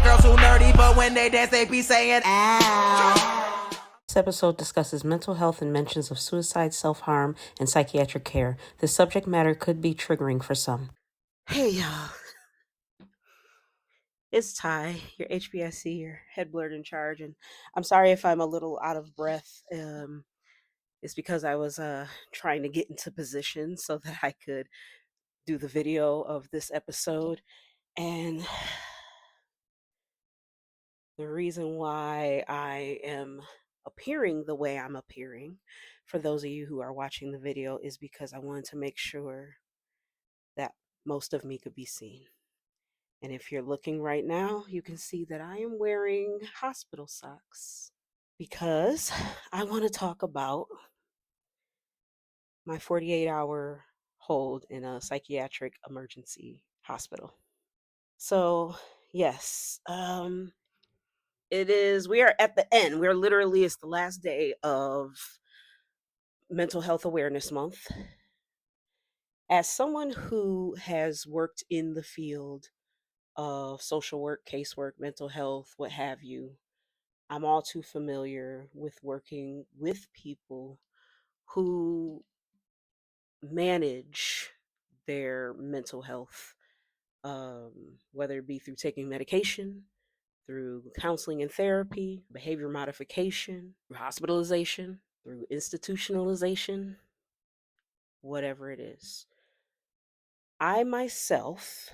girls who nerdy, but when they dance, they be saying, ow. This episode discusses mental health and mentions of suicide, self-harm, and psychiatric care. This subject matter could be triggering for some. Hey, y'all. It's Ty, your HBSC, your head blurred in charge, and I'm sorry if I'm a little out of breath. It's because I was trying to get into position so that I could do the video of this episode. And the reason why I am appearing the way I'm appearing, for those of you who are watching the video, is because I wanted to make sure that most of me could be seen. And if you're looking right now, you can see that I am wearing hospital socks because I want to talk about my 48-hour hold in a psychiatric emergency hospital. So, yes, we are at the end. It's the last day of Mental Health Awareness Month. As someone who has worked in the field of social work, casework, mental health, what have you, I'm all too familiar with working with people who manage their mental health, whether it be through taking medication, through counseling and therapy, behavior modification, through hospitalization, through institutionalization, whatever it is. I myself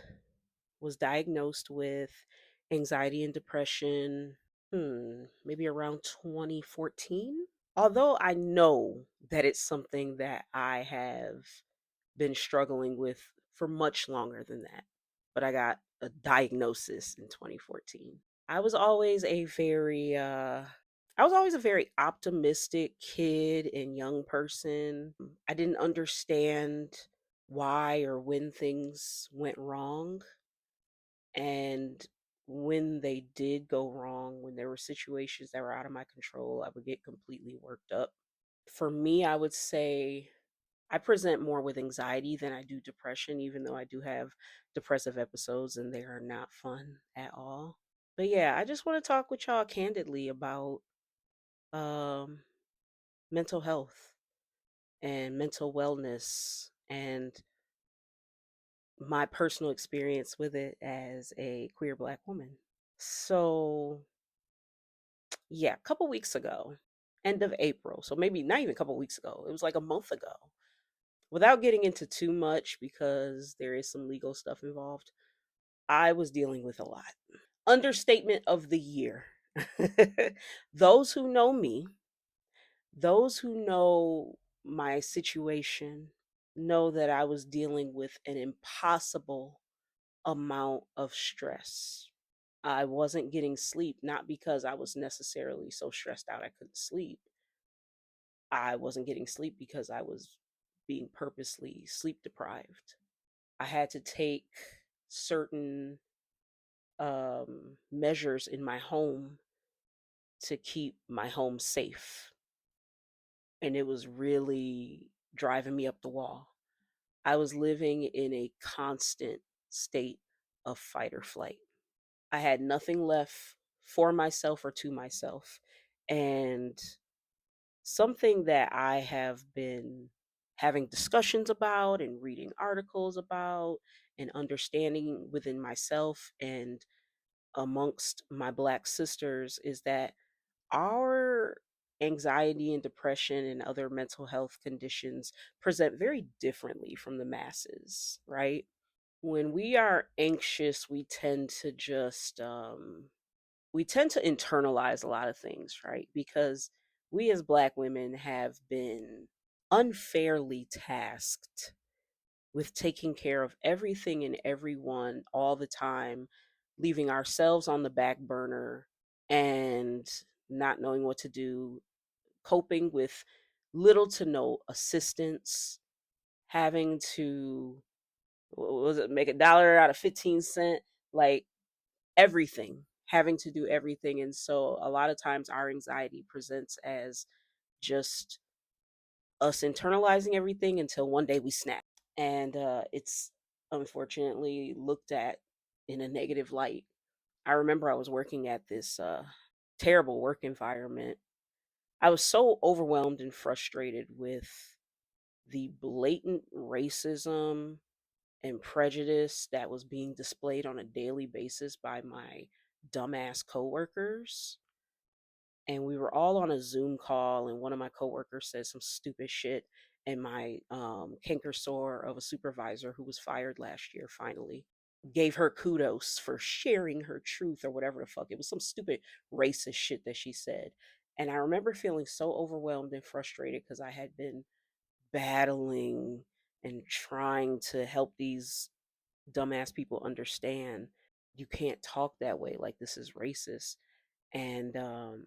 was diagnosed with anxiety and depression, maybe around 2014. Although I know that it's something that I have been struggling with for much longer than that, but I got a diagnosis in 2014. I was always a very optimistic kid and young person. I didn't understand why or when things went wrong. And when they did go wrong, when there were situations that were out of my control, I would get completely worked up. For me, I would say I present more with anxiety than I do depression, even though I do have depressive episodes and they are not fun at all. But yeah, I just want to talk with y'all candidly about um, mental health and mental wellness and my personal experience with it as a queer Black woman. So, yeah, a couple weeks ago, end of April, so maybe not even a couple weeks ago, it was like a month ago. Without getting into too much because there is some legal stuff involved, I was dealing with a lot. Understatement of the year. Those who know me, those who know my situation, know that I was dealing with an impossible amount of stress. I wasn't getting sleep, not because I was necessarily so stressed out I couldn't sleep. I wasn't getting sleep because I was being purposely sleep deprived. I had to take certain measures in my home to keep my home safe. And it was really driving me up the wall. I was living in a constant state of fight or flight. I had nothing left for myself or to myself. And something that I have been having discussions about and reading articles about and understanding within myself and amongst my Black sisters is that our anxiety and depression and other mental health conditions present very differently from the masses, right? When we are anxious, we tend to internalize a lot of things, right? Because we as Black women have been unfairly tasked with taking care of everything and everyone all the time, leaving ourselves on the back burner and not knowing what to do, coping with little to no assistance, having to make $1 out of 15 cents, like everything, having to do everything. And so a lot of times our anxiety presents as just us internalizing everything until one day we snap. And it's unfortunately looked at in a negative light. I remember I was working at this terrible work environment. I was so overwhelmed and frustrated with the blatant racism and prejudice that was being displayed on a daily basis by my dumbass coworkers. And we were all on a Zoom call, and one of my coworkers said some stupid shit, and my canker sore of a supervisor who was fired last year finally gave her kudos for sharing her truth or whatever the fuck. It was some stupid racist shit that she said. And I remember feeling so overwhelmed and frustrated because I had been battling and trying to help these dumbass people understand you can't talk that way, like this is racist. And um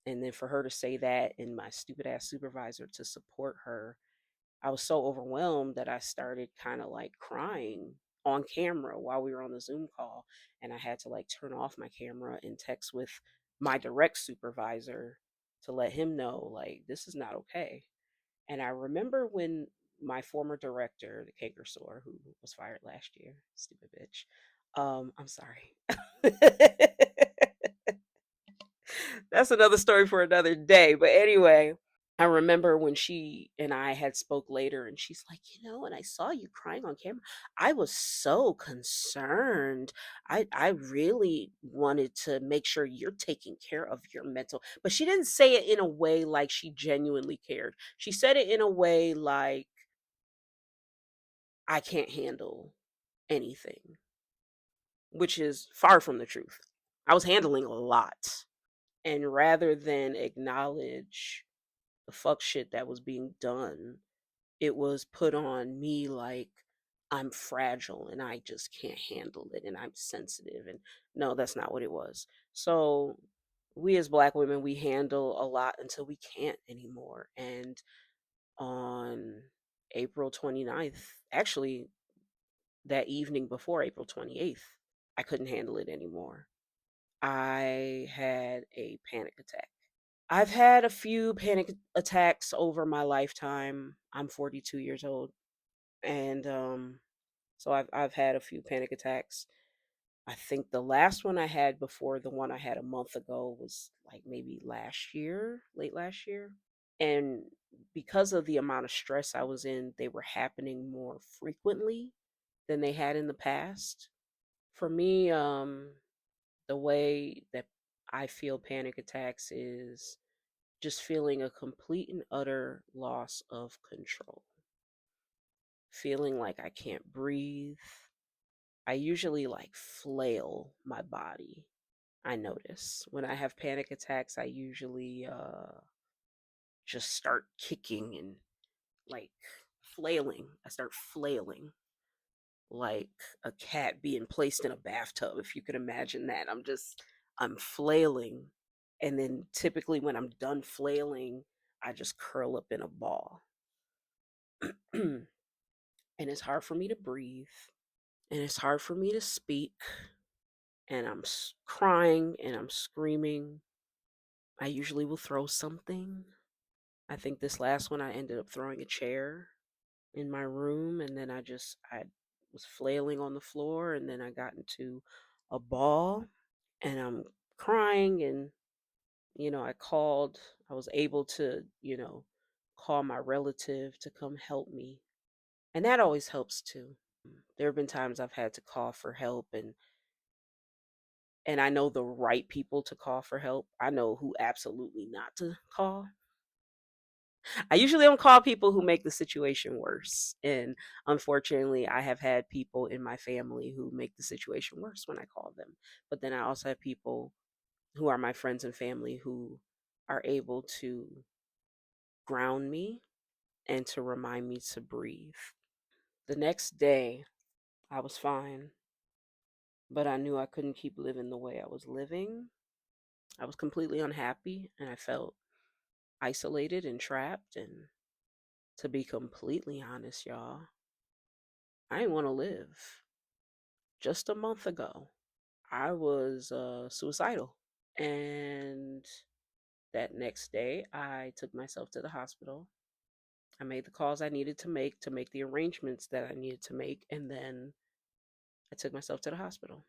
and then for her to say that and my stupid ass supervisor to support her, I was so overwhelmed that I started kind of like crying on camera while we were on the Zoom call. And I had to like turn off my camera and text with my direct supervisor to let him know, like, this is not okay. And I remember when my former director, the canker sore, who was fired last year, stupid bitch. I'm sorry. That's another story for another day. But anyway, I remember when she and I had spoke later and she's like, and I saw you crying on camera. I was so concerned. I really wanted to make sure you're taking care of your mental. But she didn't say it in a way like she genuinely cared. She said it in a way like I can't handle anything, which is far from the truth. I was handling a lot. And rather than acknowledge the fuck shit that was being done, it was put on me like I'm fragile and I just can't handle it and I'm sensitive. And no, that's not what it was. So, we as Black women, we handle a lot until we can't anymore. And on April 29th, actually, that evening before April 28th, I couldn't handle it anymore. I had a panic attack. I've had a few panic attacks over my lifetime. I'm 42 years old, and so I've had a few panic attacks. I think the last one I had before the one I had a month ago was like maybe last year, late last year. And because of the amount of stress I was in, they were happening more frequently than they had in the past. For me, the way that I feel panic attacks is just feeling a complete and utter loss of control, feeling like I can't breathe. I usually like flail my body. I notice when I have panic attacks, I usually just start kicking and like flailing. I start flailing like a cat being placed in a bathtub, if you could imagine that. I'm flailing. And then typically when I'm done flailing, I just curl up in a ball. And it's hard for me to breathe. And it's hard for me to speak. And I'm crying and I'm screaming. I usually will throw something. I think this last one I ended up throwing a chair in my room, and then I was flailing on the floor, and then I got into a ball, and I'm crying, and I was able to call my relative to come help me, and that always helps too. There have been times I've had to call for help, and I know the right people to call for help. I know who absolutely not to call. I usually don't call people who make the situation worse. And unfortunately, I have had people in my family who make the situation worse when I call them. But then I also have people who are my friends and family who are able to ground me and to remind me to breathe. The next day, I was fine, but I knew I couldn't keep living the way I was living. I was completely unhappy and I felt isolated and trapped. And to be completely honest, y'all, I didn't want to live. Just a month ago, I was suicidal. And that next day, I took myself to the hospital. I made the calls I needed to make the arrangements that I needed to make, and then I took myself to the hospital.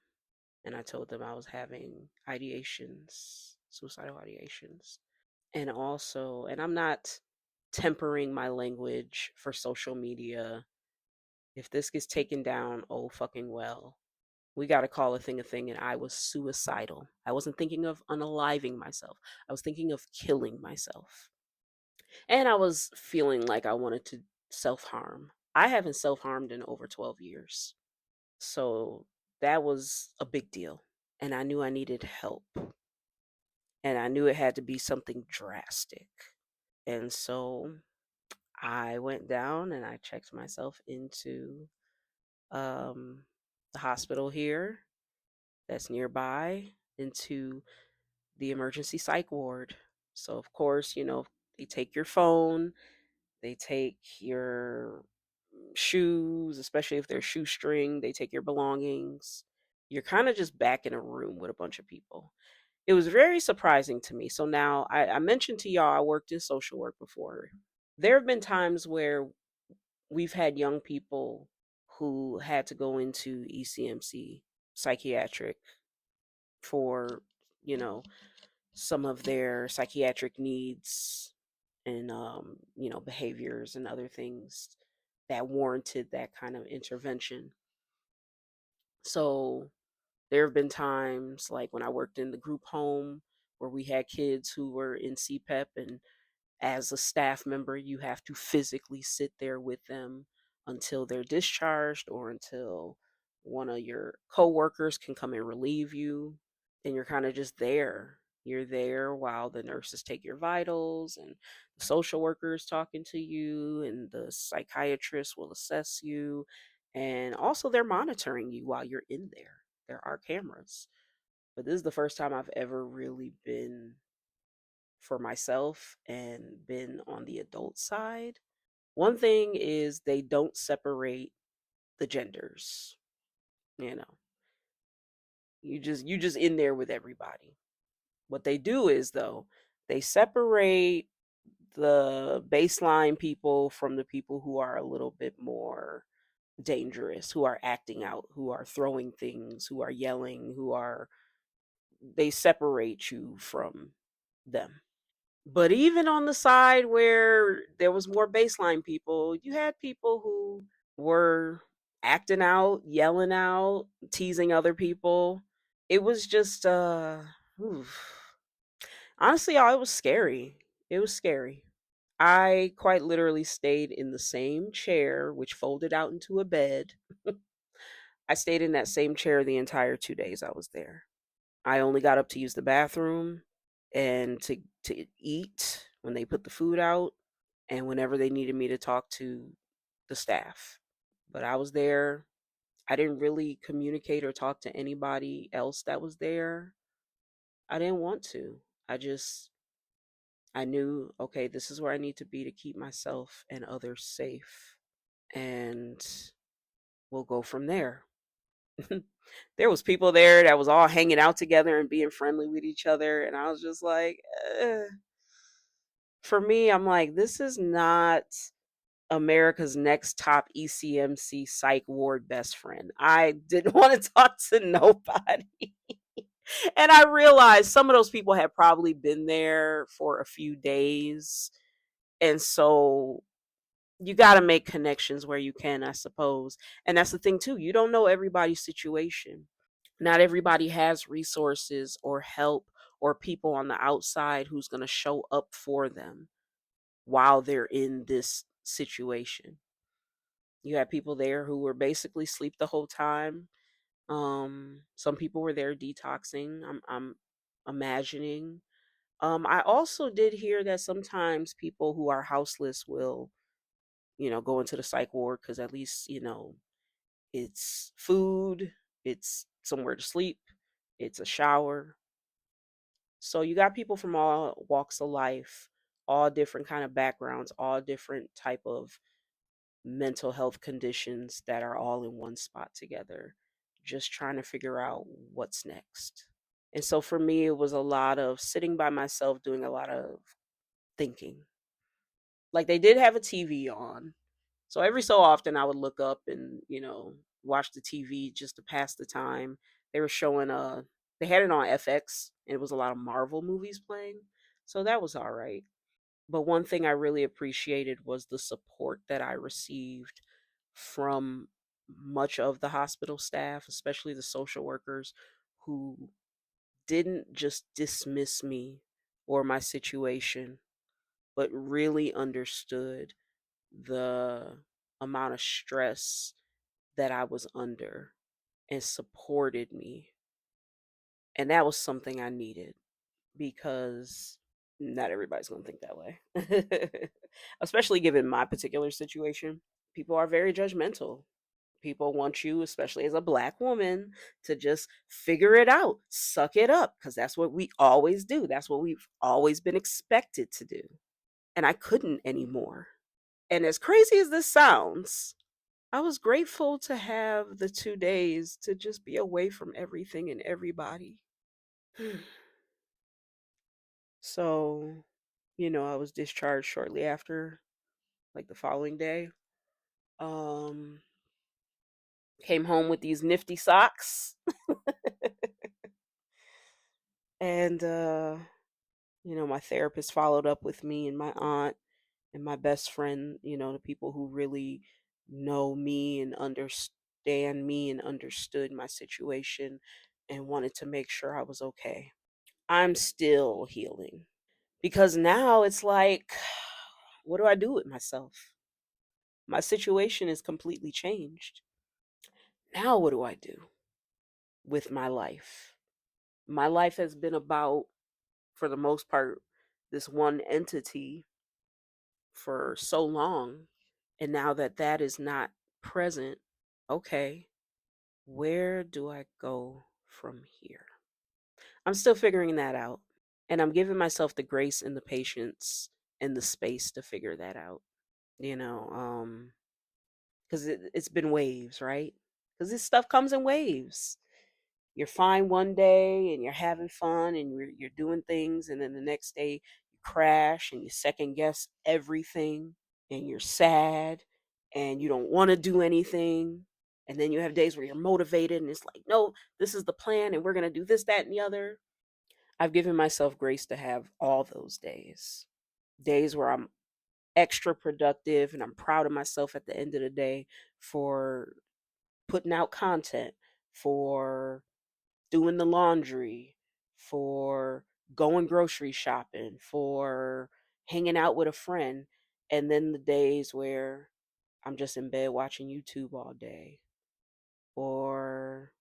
and I told them I was having ideations, suicidal ideations. And also, and I'm not tempering my language for social media. If this gets taken down, oh fucking well. We got to call a thing, and I was suicidal. I wasn't thinking of unaliving myself. I was thinking of killing myself. And I was feeling like I wanted to self harm. I haven't self harmed in over 12 years. So that was a big deal. And I knew I needed help. And I knew it had to be something drastic. And so I went down and I checked myself into um, the hospital here that's nearby, into the emergency psych ward. So, of course, they take your phone, they take your shoes, especially if they're shoestring, they take your belongings. You're kind of just back in a room with a bunch of people. It was very surprising to me. So now I mentioned to y'all I worked in social work before. There have been times where we've had young people who had to go into ECMC, psychiatric, for, you know, some of their psychiatric needs and, behaviors and other things that warranted that kind of intervention. So there have been times like when I worked in the group home where we had kids who were in CPEP, and as a staff member, you have to physically sit there with them until they're discharged or until one of your coworkers can come and relieve you. And you're kind of just there. You're there while the nurses take your vitals, and the social worker is talking to you, and the psychiatrist will assess you. And also, they're monitoring you while you're in there. There are cameras. But this is the first time I've ever really been for myself and been on the adult side. One thing is they don't separate the genders. You know, you just in there with everybody. What they do is though, they separate the baseline people from the people who are a little bit more dangerous, who are acting out, who are throwing things, who are yelling, they separate you from them. But even on the side where there was more baseline people, you had people who were acting out, yelling out, teasing other people. It was just oof. Honestly, y'all, it was scary. It was scary. I quite literally stayed in the same chair, which folded out into a bed. I stayed in that same chair the entire 2 days I was there. I only got up to use the bathroom and to eat when they put the food out, and whenever they needed me to talk to the staff. But I was there. I didn't really communicate or talk to anybody else that was there. I didn't want to. I knew, okay, this is where I need to be to keep myself and others safe. And we'll go from there. There was people there that was all hanging out together and being friendly with each other, and I was just like, for me, I'm like, this is not America's Next Top ECMC Psych Ward best friend. I didn't want to talk to nobody. And I realized some of those people had probably been there for a few days. And so you got to make connections where you can, I suppose. And that's the thing, too. You don't know everybody's situation. Not everybody has resources or help or people on the outside who's going to show up for them while they're in this situation. You had people there who were basically asleep the whole time. Some people were there detoxing. I'm imagining. I also did hear that sometimes people who are houseless will, go into the psych ward because at least, it's food, it's somewhere to sleep, it's a shower. So you got people from all walks of life, all different kind of backgrounds, all different type of mental health conditions that are all in one spot together, just trying to figure out what's next. And so for me, it was a lot of sitting by myself, doing a lot of thinking. Like they did have a TV on. So every so often I would look up and, watch the TV just to pass the time. They were showing they had it on FX, and it was a lot of Marvel movies playing. So that was all right. But one thing I really appreciated was the support that I received from much of the hospital staff, especially the social workers, who didn't just dismiss me or my situation, but really understood the amount of stress that I was under and supported me. And that was something I needed because not everybody's going to think that way. Especially given my particular situation. People are very judgmental. People want you, especially as a Black woman, to just figure it out, suck it up, because that's what we always do. That's what we've always been expected to do. And I couldn't anymore. And as crazy as this sounds, I was grateful to have the 2 days to just be away from everything and everybody. So, I was discharged shortly after, like the following day. Um, Came home with these nifty socks. And my therapist followed up with me and my aunt and my best friend, the people who really know me and understand me and understood my situation and wanted to make sure I was okay. I'm still healing because now it's like, what do I do with myself? My situation is completely changed. Now, what do I do with my life? My life has been about, for the most part, this one entity for so long. And now that that is not present, okay, where do I go from here? I'm still figuring that out. And I'm giving myself the grace and the patience and the space to figure that out, you know, because it's been waves, right? Because this stuff comes in waves. You're fine one day and you're having fun and you're doing things, and then the next day you crash and you second guess everything and you're sad and you don't want to do anything. And then you have days where you're motivated and it's like, no, this is the plan and we're going to do this, that, and the other. I've given myself grace to have all those days. Days where I'm extra productive and I'm proud of myself at the end of the day for putting out content, for doing the laundry, for going grocery shopping, for hanging out with a friend. And then the days where I'm just in bed watching YouTube all day, or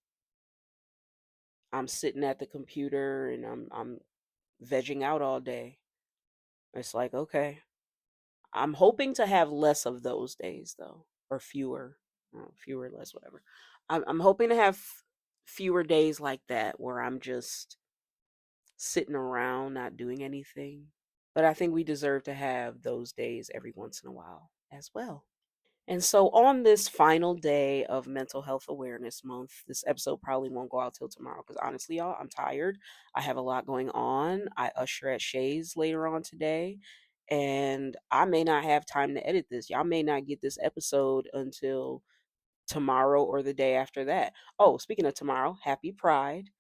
I'm sitting at the computer and I'm vegging out all day. It's like, okay, I'm hoping to have less of those days though, or fewer, fewer, less, whatever. I'm hoping to have fewer days like that where I'm just sitting around not doing anything. But I think we deserve to have those days every once in a while as well. And so, on this final day of Mental Health Awareness Month, this episode probably won't go out till tomorrow because honestly, y'all, I'm tired. I have a lot going on. I usher at Shay's later on today, and I may not have time to edit this. Y'all may not get this episode until tomorrow or the day after that. Oh, speaking of tomorrow, happy Pride.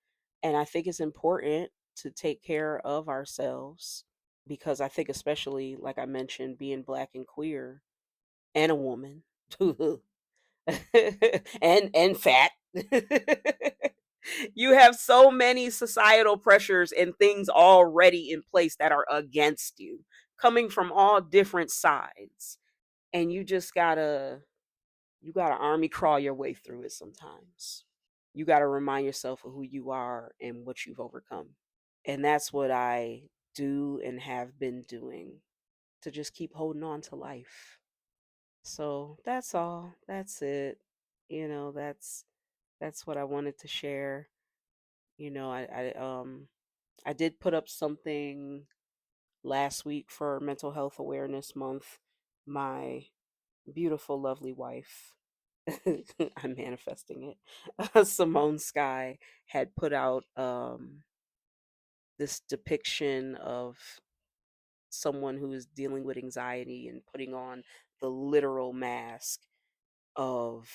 And I think it's important to take care of ourselves because I think, especially like I mentioned, being Black and queer and a woman and fat. You have so many societal pressures and things already in place that are against you, coming from all different sides. And you gotta army crawl your way through it sometimes. You gotta remind yourself of who you are and what you've overcome. And that's what I do and have been doing to just keep holding on to life. So that's all. That's it. That's what I wanted to share. I did put up something last week for Mental Health Awareness Month. My beautiful, lovely wife, I'm manifesting it. Symone Skye had put out this depiction of someone who is dealing with anxiety and putting on the literal mask of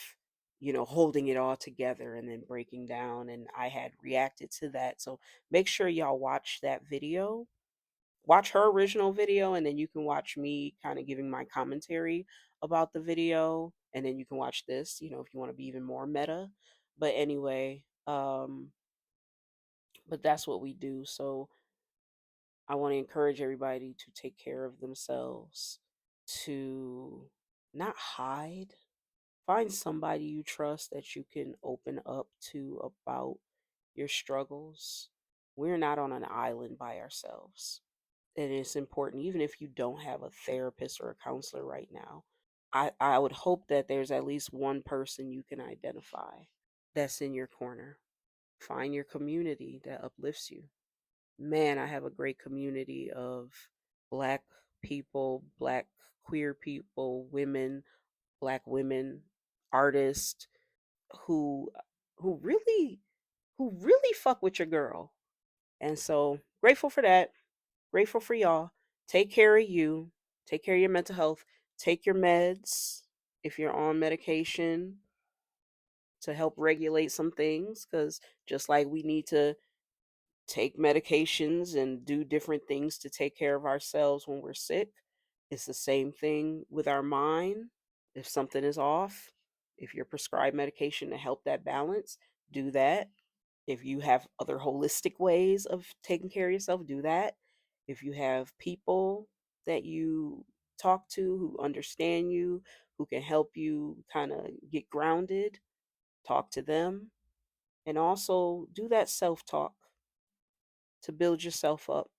holding it all together and then breaking down. And I had reacted to that. So make sure y'all watch that video. Watch her original video, and then you can watch me kind of giving my commentary about the video. And then you can watch this, if you want to be even more meta. But anyway, but that's what we do. So I want to encourage everybody to take care of themselves, to not hide. Find somebody you trust that you can open up to about your struggles. We're not on an island by ourselves. And it's important, even if you don't have a therapist or a counselor right now. I would hope that there's at least one person you can identify that's in your corner. Find your community that uplifts you. Man, I have a great community of Black people, Black queer people, women, Black women, artists who who really who really fuck with your girl. And so grateful for that. Grateful for y'all. Take care of you. Take care of your mental health. Take your meds if you're on medication to help regulate some things, cuz just like we need to take medications and do different things to take care of ourselves when we're sick, it's the same thing with our mind. If something is off, if you're prescribed medication to help that balance, do that. If you have other holistic ways of taking care of yourself, do that. If you have people that you talk to who understand you, who can help you kind of get grounded, talk to them. And also do that self talk to build yourself up.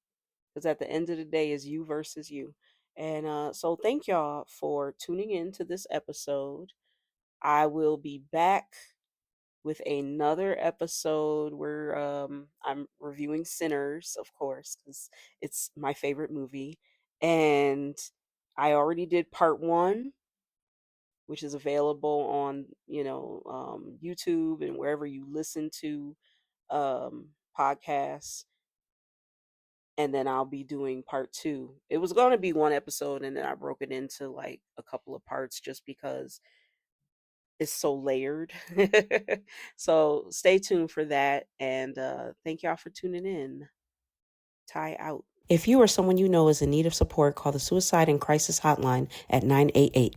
Because at the end of the day, is you versus you. And so thank y'all for tuning in to this episode. I will be back with another episode where I'm reviewing Sinners, of course, because it's my favorite movie. And I already did part one, which is available on, YouTube and wherever you listen to podcasts. And then I'll be doing part two. It was going to be one episode, and then I broke it into like a couple of parts just because it's so layered. So stay tuned for that. And thank y'all for tuning in. Ty out. If you or someone you know is in need of support, call the Suicide and Crisis Hotline at 988.